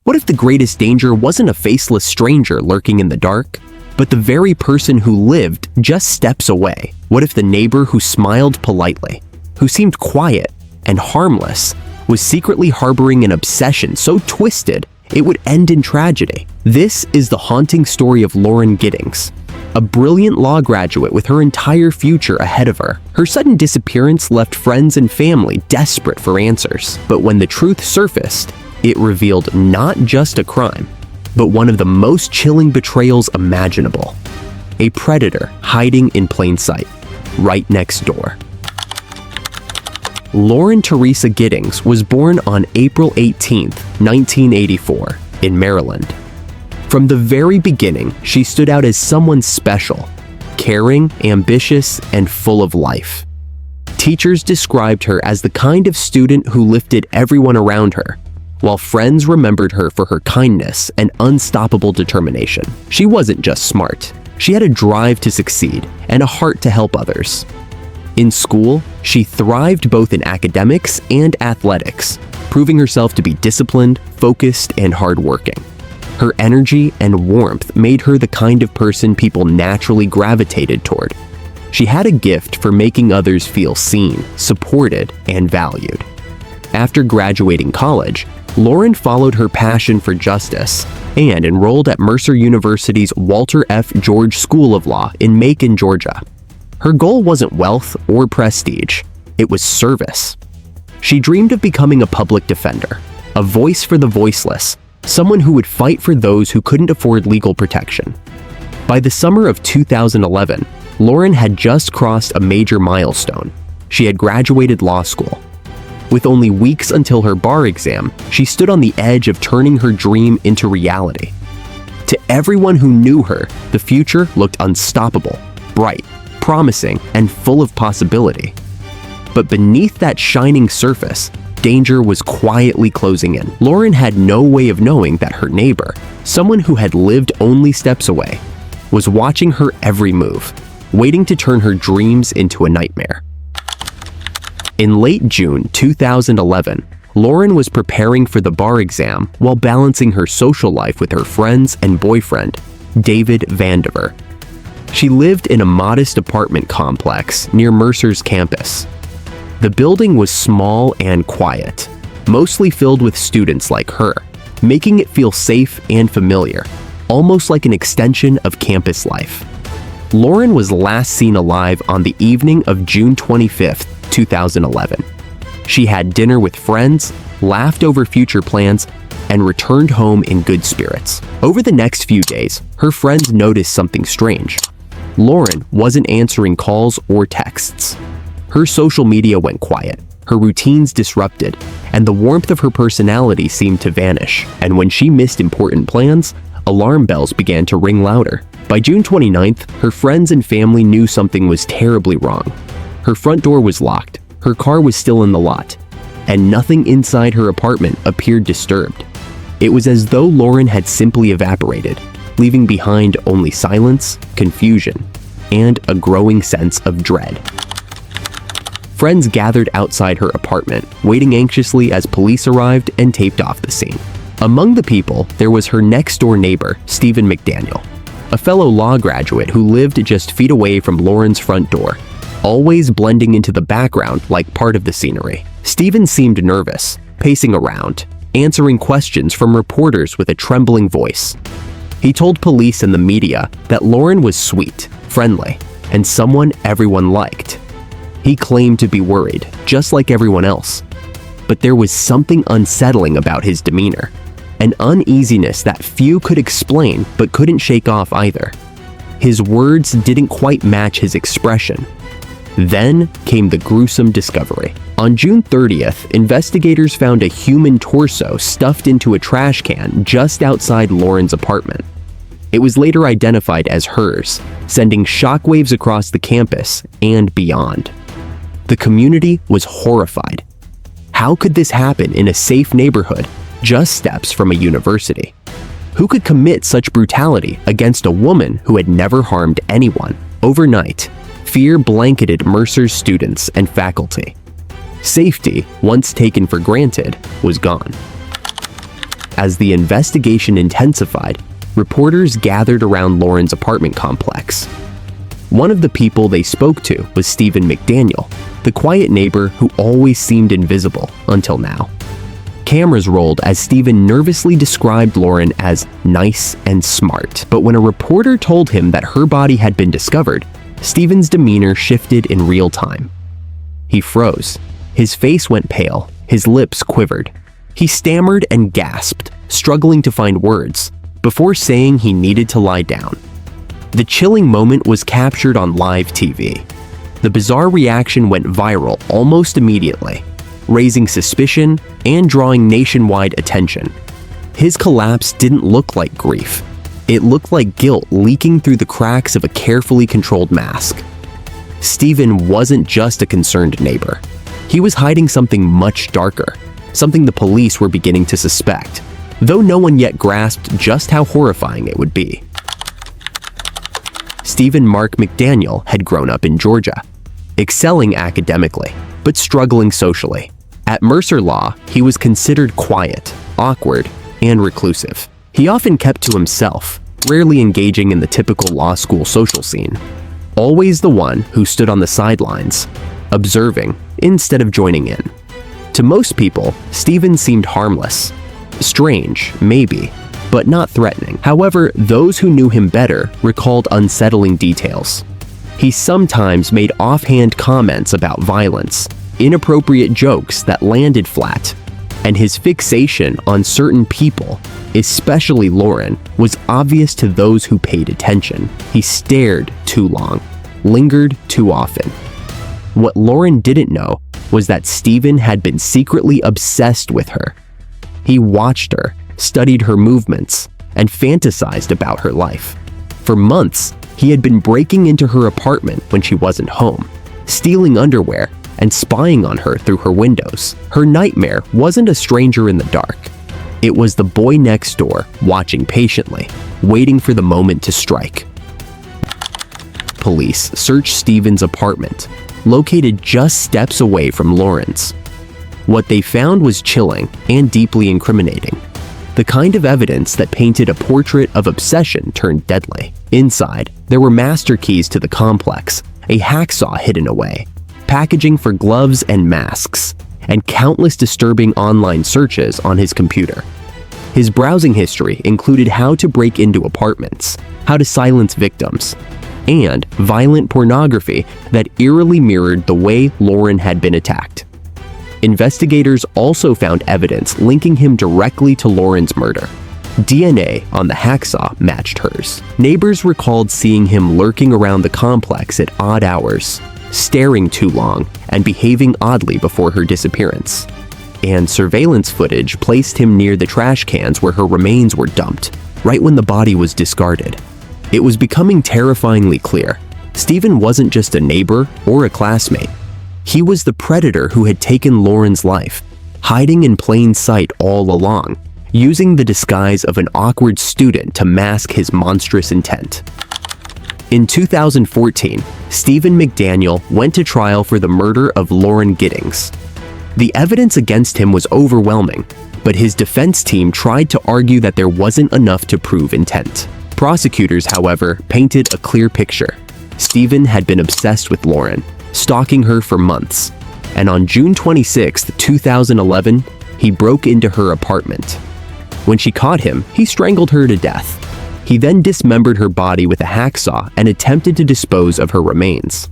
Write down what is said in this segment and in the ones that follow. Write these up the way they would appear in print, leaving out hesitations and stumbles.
What if the greatest danger wasn't a faceless stranger lurking in the dark, but the very person who lived just steps away? What if the neighbor who smiled politely, who seemed quiet and harmless, was secretly harboring an obsession so twisted it would end in tragedy? This is the haunting story of Lauren Giddings, a brilliant law graduate with her entire future ahead of her. Her sudden disappearance left friends and family desperate for answers. But when the truth surfaced, it revealed not just a crime, but one of the most chilling betrayals imaginable. A predator hiding in plain sight, right next door. Lauren Teresa Giddings was born on April 18, 1984, in Maryland. From the very beginning, she stood out as someone special, caring, ambitious, and full of life. Teachers described her as the kind of student who lifted everyone around her, while friends remembered her for her kindness and unstoppable determination. She wasn't just smart. She had a drive to succeed and a heart to help others. In school, she thrived both in academics and athletics, proving herself to be disciplined, focused, and hardworking. Her energy and warmth made her the kind of person people naturally gravitated toward. She had a gift for making others feel seen, supported, and valued. After graduating college, Lauren followed her passion for justice and enrolled at Mercer University's Walter F. George School of Law in Macon, Georgia. Her goal wasn't wealth or prestige, it was service. She dreamed of becoming a public defender, a voice for the voiceless, someone who would fight for those who couldn't afford legal protection. By the summer of 2011, Lauren had just crossed a major milestone. She had graduated law school. With only weeks until her bar exam, she stood on the edge of turning her dream into reality. To everyone who knew her, the future looked unstoppable, bright, promising, and full of possibility. But beneath that shining surface, danger was quietly closing in. Lauren had no way of knowing that her neighbor, someone who had lived only steps away, was watching her every move, waiting to turn her dreams into a nightmare. In late June 2011, Lauren was preparing for the bar exam while balancing her social life with her friends and boyfriend, David Vandiver. She lived in a modest apartment complex near Mercer's campus. The building was small and quiet, mostly filled with students like her, making it feel safe and familiar, almost like an extension of campus life. Lauren was last seen alive on the evening of June 25, 2011. She had dinner with friends, laughed over future plans, and returned home in good spirits. Over the next few days, her friends noticed something strange. Lauren wasn't answering calls or texts. Her social media went quiet, her routines disrupted, and the warmth of her personality seemed to vanish. And when she missed important plans, alarm bells began to ring louder. By June 29th, her friends and family knew something was terribly wrong. Her front door was locked, her car was still in the lot, and nothing inside her apartment appeared disturbed. It was as though Lauren had simply evaporated, leaving behind only silence, confusion, and a growing sense of dread. Friends gathered outside her apartment, waiting anxiously as police arrived and taped off the scene. Among the people, there was her next-door neighbor, Stephen McDaniel, a fellow law graduate who lived just feet away from Lauren's front door, always blending into the background like part of the scenery. Stephen seemed nervous, pacing around, answering questions from reporters with a trembling voice. He told police and the media that Lauren was sweet, friendly, and someone everyone liked. He claimed to be worried, just like everyone else. But there was something unsettling about his demeanor, an uneasiness that few could explain but couldn't shake off either. His words didn't quite match his expression. Then came the gruesome discovery. On June 30th, investigators found a human torso stuffed into a trash can just outside Lauren's apartment. It was later identified as hers, sending shockwaves across the campus and beyond. The community was horrified. How could this happen in a safe neighborhood, just steps from a university? Who could commit such brutality against a woman who had never harmed anyone? Overnight, fear blanketed Mercer's students and faculty. Safety, once taken for granted, was gone. As the investigation intensified, reporters gathered around Lauren's apartment complex. One of the people they spoke to was Stephen McDaniel, the quiet neighbor who always seemed invisible until now. Cameras rolled as Stephen nervously described Lauren as nice and smart. But when a reporter told him that her body had been discovered, Stephen's demeanor shifted in real time. He froze. His face went pale. His lips quivered. He stammered and gasped, struggling to find words, before saying he needed to lie down. The chilling moment was captured on live TV. The bizarre reaction went viral almost immediately, raising suspicion and drawing nationwide attention. His collapse didn't look like grief. It looked like guilt leaking through the cracks of a carefully controlled mask. Stephen wasn't just a concerned neighbor. He was hiding something much darker, something the police were beginning to suspect, though no one yet grasped just how horrifying it would be. Stephen Mark McDaniel had grown up in Georgia, excelling academically, but struggling socially. At Mercer Law, he was considered quiet, awkward, and reclusive. He often kept to himself, rarely engaging in the typical law school social scene. Always the one who stood on the sidelines, observing instead of joining in. To most people, Stephen seemed harmless. Strange, maybe, but not threatening. However, those who knew him better recalled unsettling details. He sometimes made offhand comments about violence, inappropriate jokes that landed flat, and his fixation on certain people, especially Lauren, was obvious to those who paid attention. He stared too long, lingered too often. What Lauren didn't know was that Stephen had been secretly obsessed with her. He watched her, studied her movements, and fantasized about her life. For months, he had been breaking into her apartment when she wasn't home, stealing underwear, and spying on her through her windows. Her nightmare wasn't a stranger in the dark. It was the boy next door, watching patiently, waiting for the moment to strike. Police searched Stephen's apartment, located just steps away from Lauren's. What they found was chilling and deeply incriminating. The kind of evidence that painted a portrait of obsession turned deadly. Inside, there were master keys to the complex, a hacksaw hidden away, packaging for gloves and masks, and countless disturbing online searches on his computer. His browsing history included how to break into apartments, how to silence victims, and violent pornography that eerily mirrored the way Lauren had been attacked. Investigators also found evidence linking him directly to Lauren's murder. DNA on the hacksaw matched hers. Neighbors recalled seeing him lurking around the complex at odd hours, staring too long, and behaving oddly before her disappearance. And surveillance footage placed him near the trash cans where her remains were dumped, right when the body was discarded. It was becoming terrifyingly clear. Stephen wasn't just a neighbor or a classmate. He was the predator who had taken Lauren's life, hiding in plain sight all along, using the disguise of an awkward student to mask his monstrous intent. In 2014, Stephen McDaniel went to trial for the murder of Lauren Giddings. The evidence against him was overwhelming, but his defense team tried to argue that there wasn't enough to prove intent. Prosecutors, however, painted a clear picture. Stephen had been obsessed with Lauren, stalking her for months, and on June 26, 2011, he broke into her apartment. When she caught him, he strangled her to death. He then dismembered her body with a hacksaw and attempted to dispose of her remains.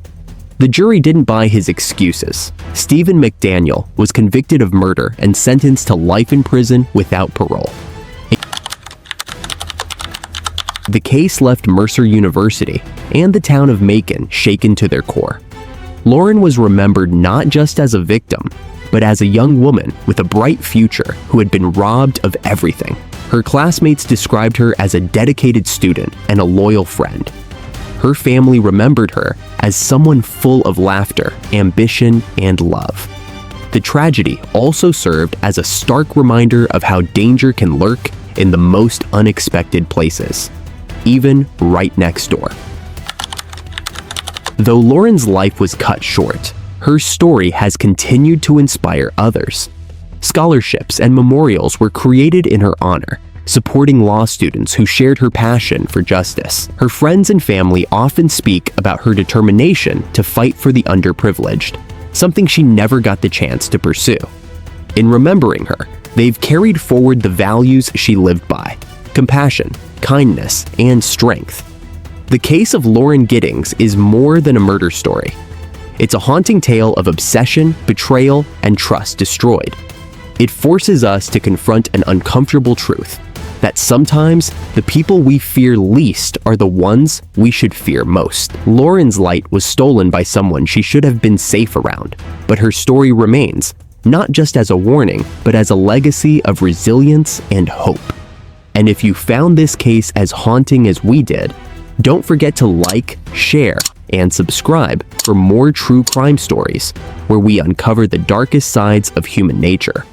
The jury didn't buy his excuses. Stephen McDaniel was convicted of murder and sentenced to life in prison without parole. The case left Mercer University and the town of Macon shaken to their core. Lauren was remembered not just as a victim, but as a young woman with a bright future who had been robbed of everything. Her classmates described her as a dedicated student and a loyal friend. Her family remembered her as someone full of laughter, ambition, and love. The tragedy also served as a stark reminder of how danger can lurk in the most unexpected places, even right next door. Though Lauren's life was cut short, her story has continued to inspire others. Scholarships and memorials were created in her honor, supporting law students who shared her passion for justice. Her friends and family often speak about her determination to fight for the underprivileged, something she never got the chance to pursue. In remembering her, they've carried forward the values she lived by: compassion, kindness, and strength. The case of Lauren Giddings is more than a murder story. It's a haunting tale of obsession, betrayal, and trust destroyed. It forces us to confront an uncomfortable truth: that sometimes the people we fear least are the ones we should fear most. Lauren's light was stolen by someone she should have been safe around, but her story remains, not just as a warning, but as a legacy of resilience and hope. And if you found this case as haunting as we did, don't forget to like, share, and subscribe for more true crime stories where we uncover the darkest sides of human nature.